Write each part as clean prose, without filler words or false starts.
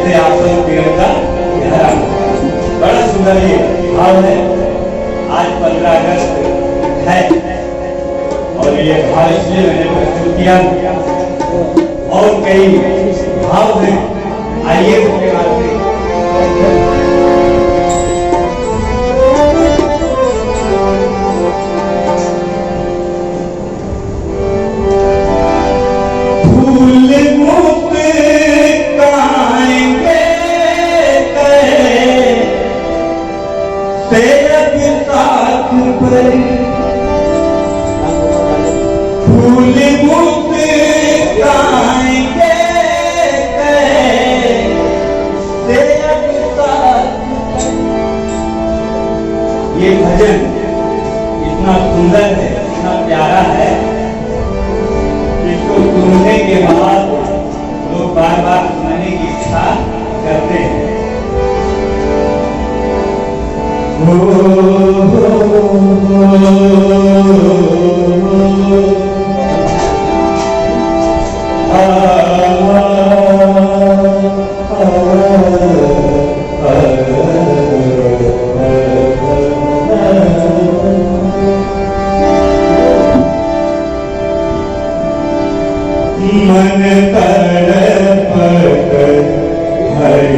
जैसे आसन पेड़ का गहरा। बड़ा सुंदर ये भाव है। आज 15 अगस्त है और ये भाव इसलिए मैंने प्रस्तुत किया और कई भाव हैं। आइए उसके बाद में ये भजन इतना सुंदर है, इतना प्यारा है, इसको सुनने के बाद लोग बार बार सुनने की इच्छा करते हैं। मन तड़पत हरि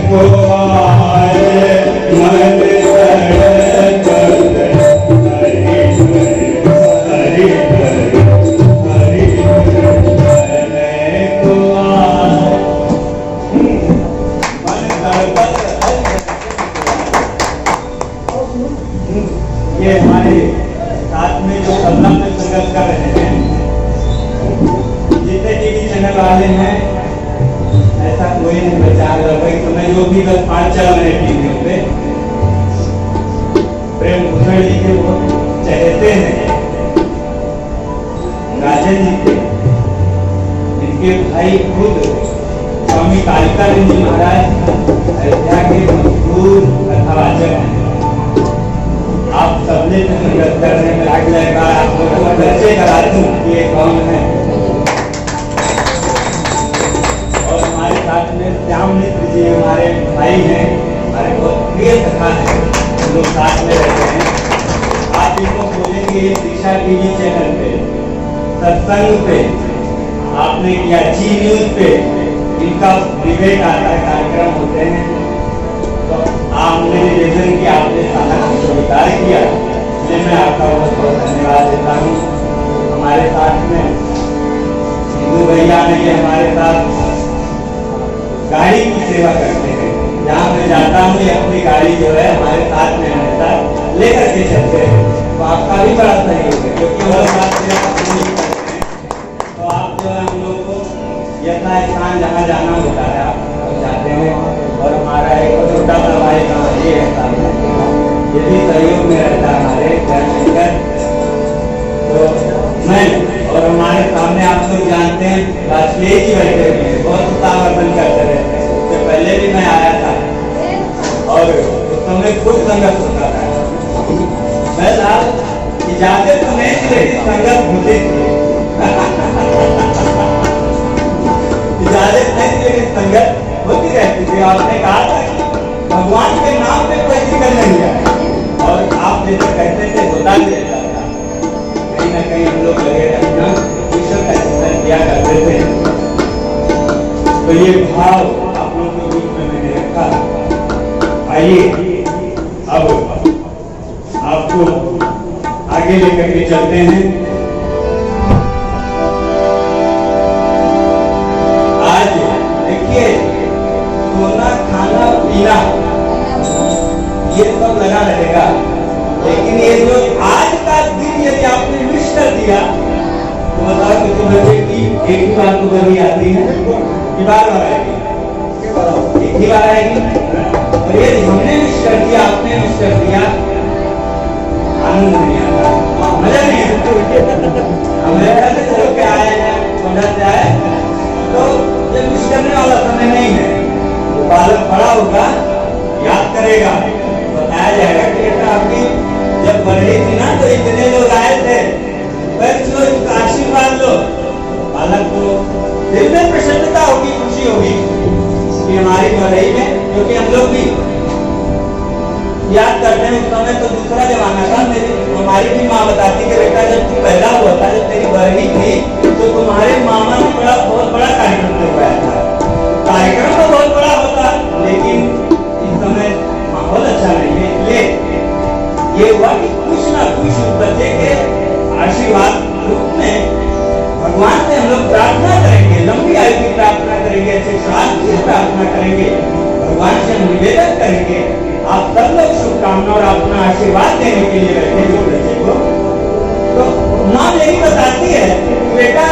को आज मन तड़पत हरि को आज मन तड़पत हरि को आज मन ये हमारे साथ में जो कदम में संघर्ष कर रहे हैं, जितने टीवी चैनल वाले हैं, ऐसा कोई नहीं बचा रहा। समय जो भी 5 चल रहे टीवी पे प्रेम भूषण जी के वो चहते हैं, राजन जी के, इनके भाई खुद स्वामी कालिकानंद जी महाराज अयोध्या के मशहूर कथावाचक हैं। आप सबने संगत करने में लाग जाएगा। आप लोगों को परिचय करा दूं ये कौन है। और हमारे साथ में श्याम मित्र जी हमारे भाई हैं, हमारे बहुत प्रिय सखा हैं, हम लोग साथ में रहते हैं। आप इनको बोलेंगे ये दिशा टीवी चैनल पे, सत्संग पे, आपने किया जी न्यूज पे इनका डिबेट आता है, कार्यक्रम होते हैं। तो आपने निवेदन किया, आपने सारा स्वीकार किया, इसलिए मैं आपका बहुत बहुत धन्यवाद देता हूँ। हमारे साथ में हिंदू भैया ने ये हमारे साथ गाड़ी की सेवा करते हैं। जहाँ मैं जाता हूँ ये अपनी गाड़ी जो है हमारे साथ में हमेशा लेकर के चलते हैं। तो आपका भी बड़ा सहयोग है, क्योंकि हमारे साथ में आप नहीं करते हैं। तो आप जो है हम लोग को यथा स्थान जहाँ जाना होता है आप जाते हैं। और हमारा एक छोटा सा भाई कहाँ ये है, ये भी सहयोग में रहता है हमारे घर मिलकर। तो मैं और हमारे सामने आप लोग जानते हैं वाजपेयी जी बैठे हुए हैं, बहुत उत्साहवर्धन करते रहते हैं। उससे पहले भी मैं आया था और उस समय खुद संगत होता था। मैं साहब इजाजत तो नहीं थी, लेकिन संगत होती थी। इजाजत नहीं थी लेकिन संगत होती रहती थी। आपने कहा था कि भगवान के नाम पे कोई जिक्र नहीं है, और आप जैसे कहते थे होता भी रहता था। कहीं ना कहीं हम लोग लगे रहना ईश्वर का चिंतन किया करते थे। तो ये भाव आप लोगों के बीच में मैंने रखा। आइए अब आपको आगे लेकर के चलते हैं। आज देखिए सोना खाना पीना ये सब लगा रहेगा, लेकिन ये जो आज का दिन यदि आपने मिस कर दिया तो बताओ कि तुम्हें एक ही बार तो कभी आती है कि बार बार आएगी, एक ही बार आएगी। और ये हमने मिस कर दिया, आपने मिस कर दिया, आनंद नहीं आता, मजा नहीं आता। अमेरिका से चलो के आए हैं, सोना से आए, तो ये मिस करने वाला समय नहीं है। बालक बड़ा होगा, याद करेगा, बताया जाएगा कि बेटा आपकी जब बढ़ी थी ना तो इतने लोग आए थे, बस लो इसका आशीर्वाद लो। बालक को दिल में प्रसन्नता होगी, खुशी होगी कि हमारी बढ़ई में, क्योंकि हम लोग भी याद करते हैं उस समय तो दूसरा जमाना था। हमारी भी माँ बताती कि बेटा जब तू पैदा हुआ था, जब तेरी बढ़ई थी तो तुम्हारे मामा ने बहुत बड़ा कार्यक्रम करवाया था। कार्यक्रम तो बहुत बड़ा होता, लेकिन इस समय माहौल अच्छा नहीं है। इसलिए ये हुआ कि कुछ ना कुछ बच्चे के आशीर्वाद रूप में भगवान से हम लोग प्रार्थना करेंगे, लंबी आयु की प्रार्थना करेंगे, अच्छे स्वास्थ्य की प्रार्थना करेंगे, भगवान से निवेदन करेंगे। आप सब लोग शुभकामना और अपना आशीर्वाद देने के लिए बैठे हुए बच्चे को। तो माँ यही बताती है कि बेटा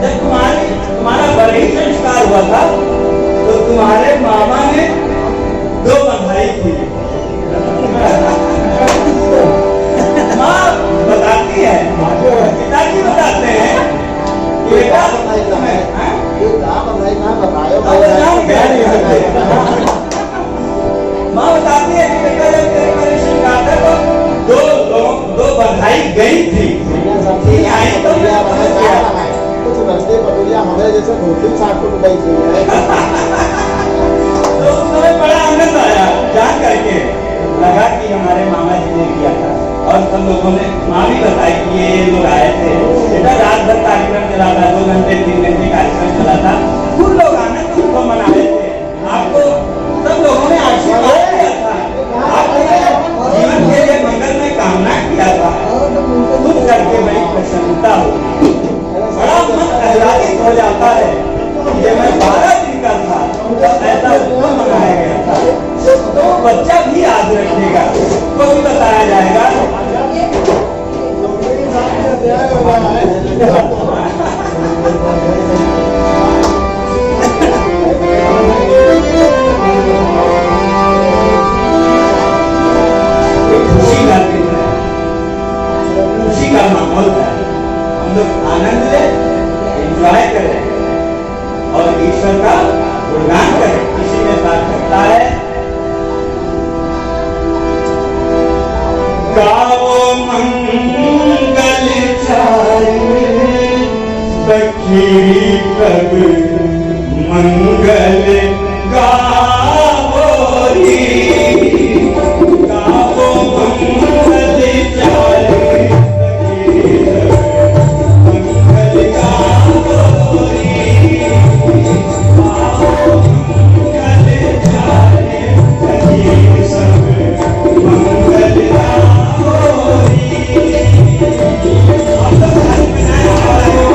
जब तुम्हारा बड़े संस्कार हुआ था तो तुम्हारे मामा ने 2 बधाई की। माँ बताती है, पिताजी बताते हैं कि बेटा माँ बताती है कि बेटा जब तेरे बड़े संस्कार था तो 2 बधाई गई थी, आई तो कुछ रस्ते पटुरिया हमें जैसे धोती साफ को गई थी। तो उस समय बड़ा आनंद आया जान करके, लगा कि हमारे मामा जी ने किया था। और सब लोगों ने, माँ भी बताई कि ये लोग आए थे, बेटा रात भर कार्यक्रम चला था, 2 घंटे 3 घंटे कार्यक्रम चला था, कुछ लोग आनंद उसको मना रहे थे। आपको सब लोगों ने आशीर्वाद किया था, आपने जीवन के लिए मंगल में कामना किया था, सुन करके बड़ी प्रसन्नता होगी, बड़ा मन आह्लादित हो जाता है। ये मैं 12 दिन का था जब ऐसा उत्सव मनाया गया था, तो बच्चा भी याद रखेगा, तो भी बताया जाएगा। खुशी का दिन है, खुशी का माहौल है, हम लोग आनंद लें, एंजॉय करें और ईश्वर का गुणगान करें। किसी में सार्थकता है, गाओ मंगल चाहे सखी सब मंगल गाओ री गाओ मंगल चाहे सखी सब मंगल गाओ री गाओ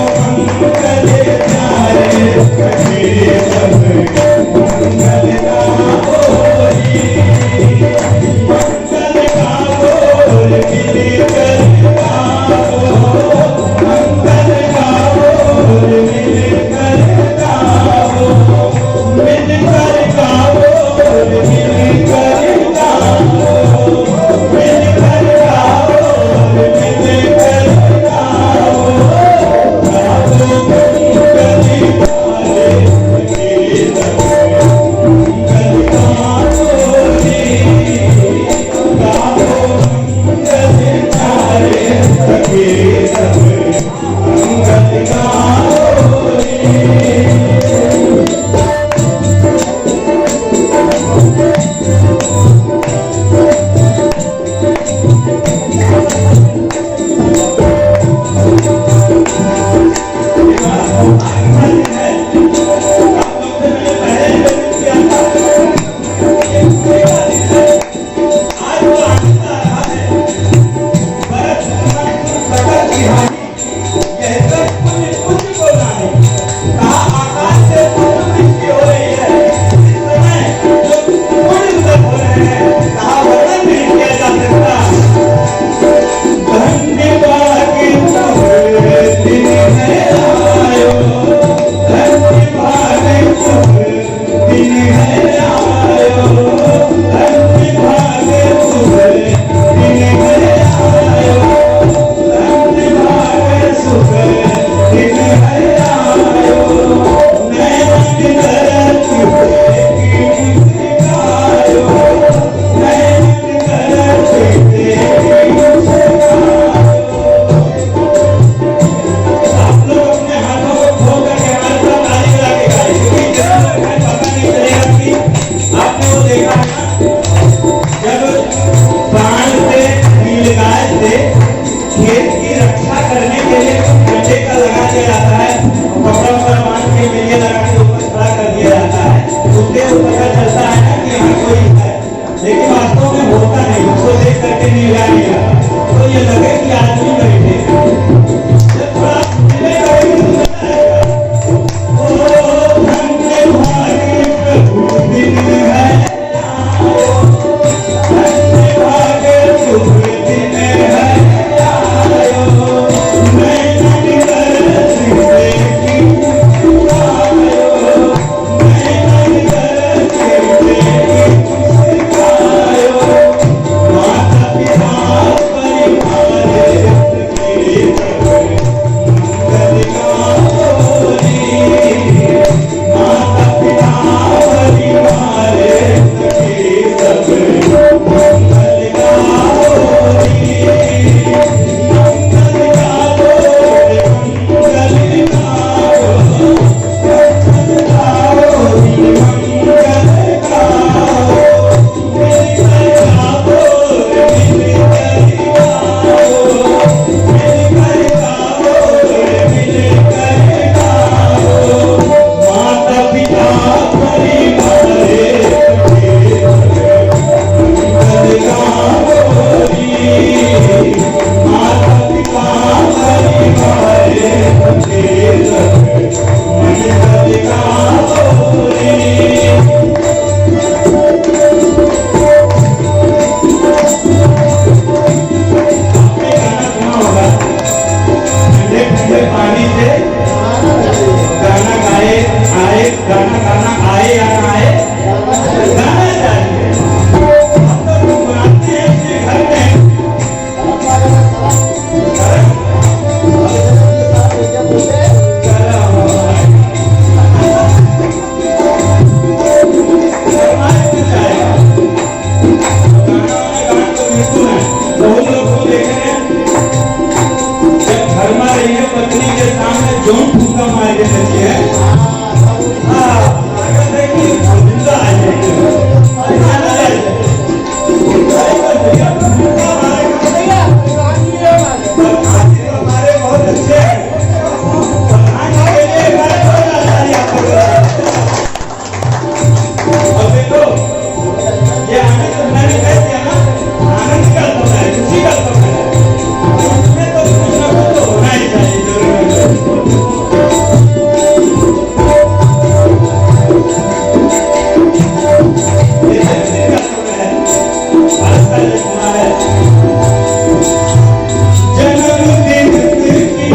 मंगल चाहे सखी सब मंगल गाओ बहुत लोग को देखे हैं जब घर में रहिए पत्नी के सामने जोन फूका मार के देती है। हाँ अगर देखिए जिंदा आ जाएगी हमारे बहुत अच्छे हैं। और देखो ये आनंद मैंने कह दिया ना, आनंद का समय है, खुशी का समय है, उसमें तो कुछ ना कुछ तो होना ही चाहिए जरूर। ये खुशी का समय है। आज का जो कुमार है जन्मदिन की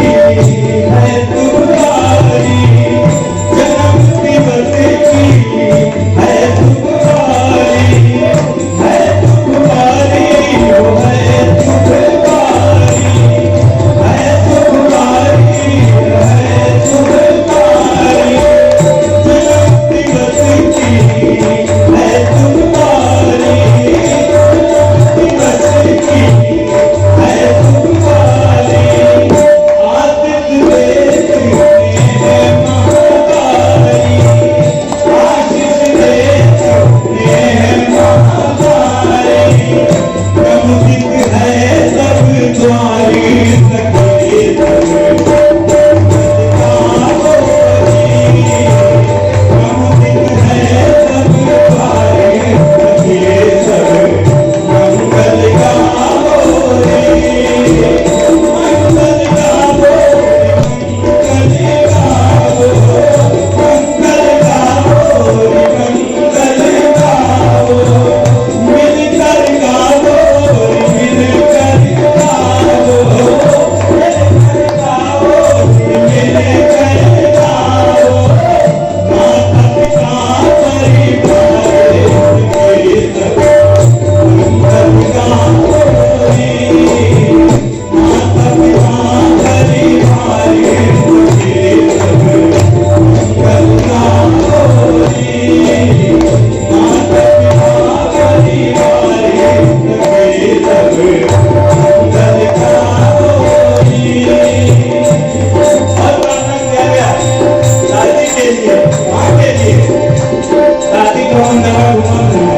है तुम्हारी, जन्मदिन की है तुम्हारी, है तुम्हारी वो है तुम्हारी, है तुम्हारी है तुम्हारी, जन्मदिन की है तुम्हारी, जन्मदिन की है तुम्हारी, आदित्य देव ने महातारी, आशीष देव ने महातारी, प्रमुदित है सब द्वारी सखी सब प्रमुदित है सब द्वारी सखी सब मंगल गावो रे, मंगल गावो मंगल गावो, मंगल गावो मंगल गावो, मिलकर गावो मिलकर गावो, मिलकर गावो मिलकर गावो, माता पिता परिवार के सब मंगल गावो रे, माता पिता परिवार के सब मंगल गावो रे, माता पिता परिवार के सब मंगल गावो रे। और प्रार्थना किया गया शादी के लिए, माँ के लिए, शादी को हम दवा घुमा है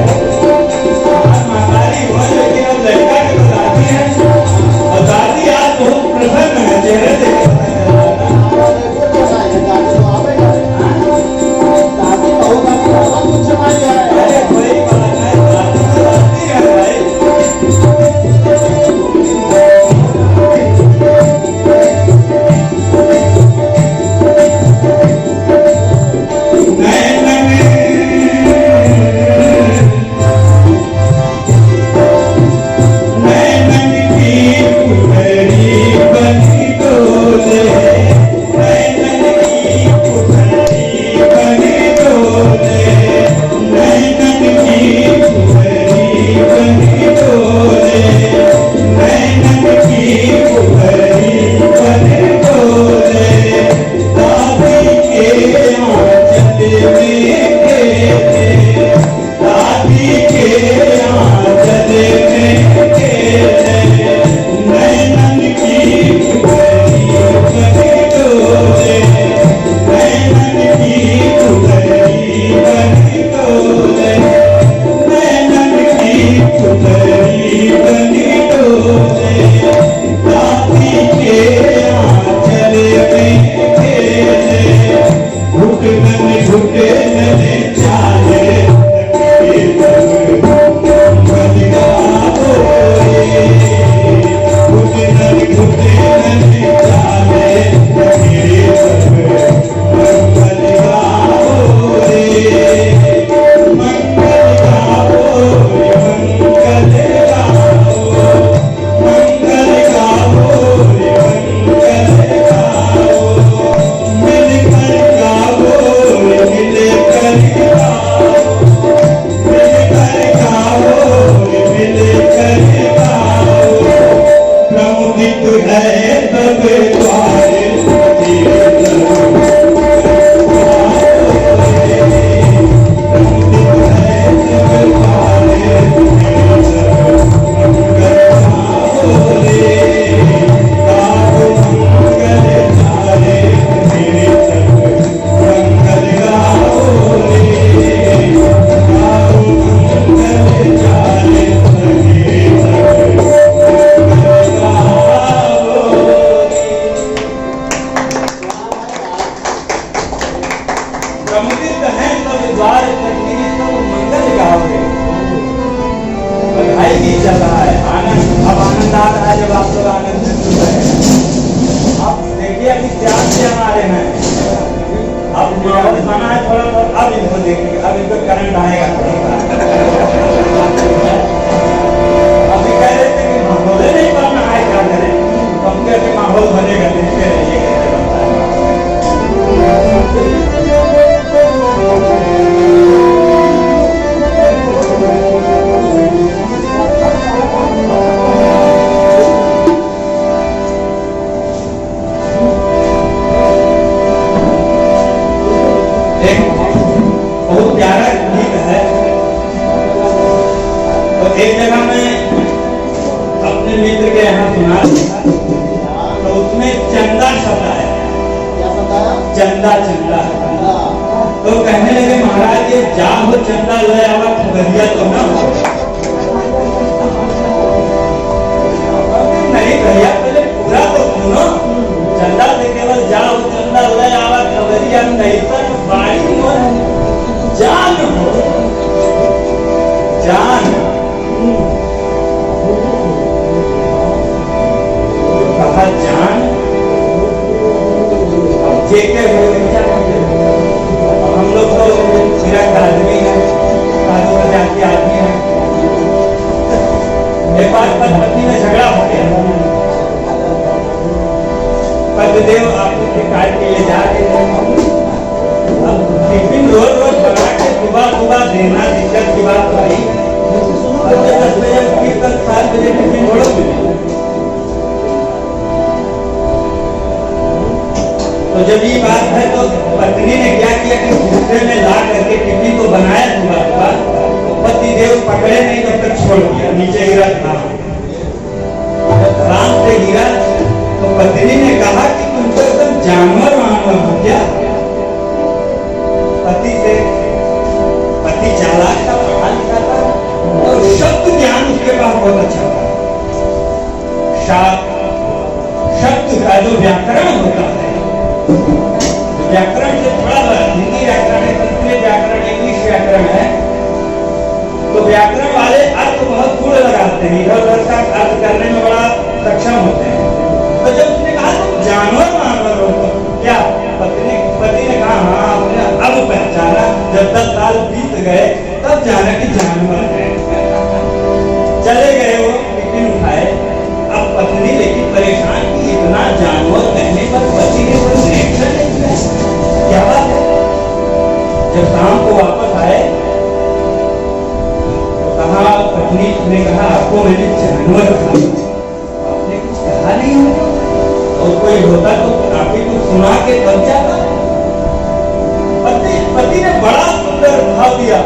आज महतारी हुआ लेकिन अब लड़का के तो दादी है और दादी आज बहुत प्रसन्न है, चेहरे से अरे कोई बात है, दादी तो दादी है भाई। अब इनको देखिए, अब इनको करंट आएगा। अभी कह रहे थे कि माहौल नहीं बनना है, क्या करें? हम कहते माहौल बनेगा, देखते रहिए कैसे बनता है। बहुत प्यारा गीत है। तो एक जगह मैं अपने मित्र के यहाँ सुना, तो उसमें चंदा शब्द आया। क्या शब्द आया? चंदा, चंदा। तो कहने लगे महाराज ये जा हो चंदा ले आवा खबरिया तो ना हो। नहीं भैया पहले पूरा तो सुनो, चंदा से केवल जाओ चंदा ले आवा खबरिया नहीं तो बाड़ी हो जान हो, जान। कहा जान, अब जेके हम लोग तो मेरा आदमी है, साधु प्रजाति आदमी है। एक बार पति में झगड़ा हो गया, पतिदेव आपके कार्य के लिए जा रहे थे। अब टिफिन रोज रोज बना के सुबह सुबह देना दिक्कत की बात तो नहीं। 10 बजे फिर तक 7 बजे टिफिन छोड़ोगे। तो जब ये बात है तो पत्नी ने क्या किया कि दूसरे में ला करके टिफिन को बनाया सुबह सुबह, तो पति देव पकड़े नहीं तब तक छोड़ दिया, नीचे गिरा था। राम से गिरा तो पत्नी ने कहा कि तुम तो एकदम जानवर वानवर हो क्या? पति चालाक था, पढ़ा लिखा था और शब्द ज्ञान उसके पास बहुत अच्छा था। शब्द का जो व्याकरण होता है, व्याकरण से थोड़ा हिंदी व्याकरण है, संस्कृत व्याकरण, इंग्लिश व्याकरण है, तो व्याकरण वाले अर्थ बहुत गुण लगाते हैं, इधर उधर का अर्थ करने में बड़ा सक्षम होते हैं। तो जब उसने कहा तुम जानवर मानवर हो तो क्या? पति ने कहा हाँ, आपने अब पहचाना, जब 10 साल बीत गए तब जाना कि जानवर है। चले गए वो टिफिन उठाए। अब पत्नी लेकिन परेशान कि इतना जानवर कहने पर पति ने कोई रिएक्शन नहीं किया, क्या बात है? जब शाम को वापस आए तो कहा, पत्नी ने कहा आपको मैंने जानवर कहा, आपने कुछ कहा नहीं होगा, और कोई होता तो काफी कुछ सुना के बच जाता। पति ने बड़ा सुंदर भाव दिया,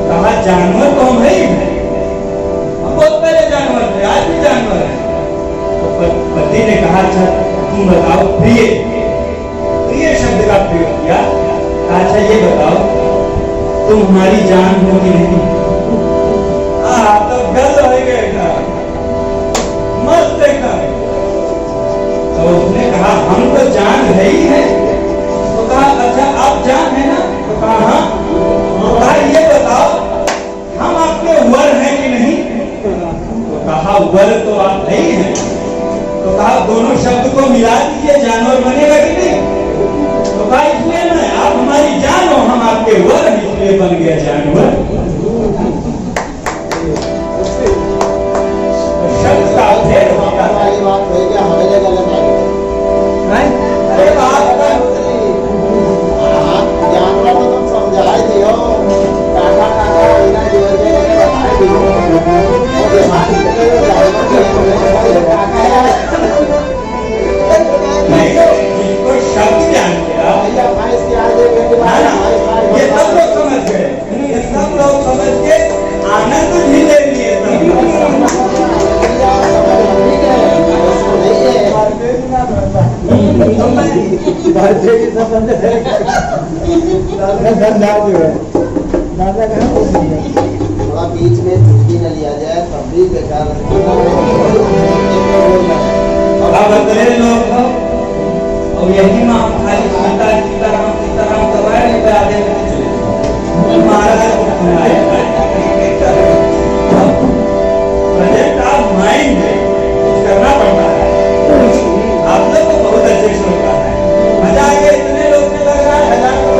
कहा जानवर तो हम है ही है, हम बहुत पहले जानवर थे, आज भी जानवर है। तो पति ने कहा अच्छा तुम बताओ, प्रिय प्रिय शब्द का प्रयोग किया। अच्छा ये बताओ तुम हमारी जान हो कि नहीं? तो गल हो गया, मस्त एकदम। तो उसने कहा हम तो जान है ही है। तो कहा अच्छा आप जान है ना? तो कहा हाँ। तो कहा ये बताओ हम आपके वर हैं कि नहीं? तो कहा वर तो आप नहीं है। तो कहा दोनों शब्द को मिला दीजिए, जानवर बनेगा कि नहीं? तो कहा इसलिए नहीं, आप हमारी जान हो, हम आपके वर, इसलिए बन गया जानवर। शब्द का भेद होता है। अरे बात जानवर को तुम समझाए दियो, काका काका इना योजना ने बताए दियो, और हमारी जानवर को शब्द ज्ञान किया, ये सब लोग समझ गए, ये सब लोग समझ के आनंद भी ले लिए। थोड़ा बीच में छुट्टी न लिया जाए, तब भी बेकार। अब अगले लोग और यही माँ खाली सीताराम करवाए नहीं तो आगे चले महाराज प्रोजेक्ट ऑफ माइंड करना पड़ता है। आप लोग को बहुत अच्छे से होता है, मजा आ गया। इतने लोग ने लग रहा है 1000 लोग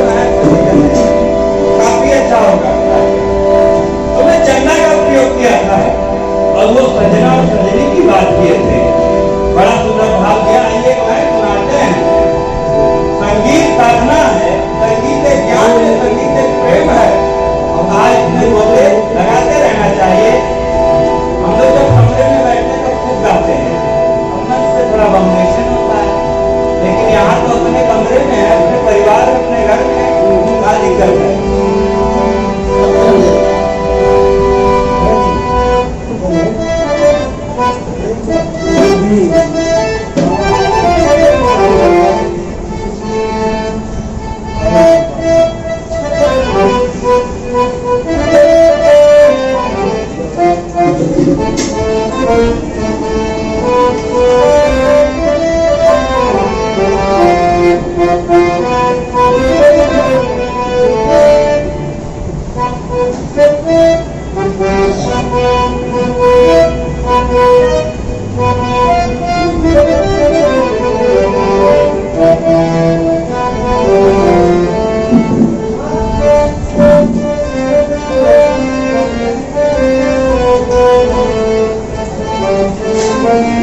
Thank you.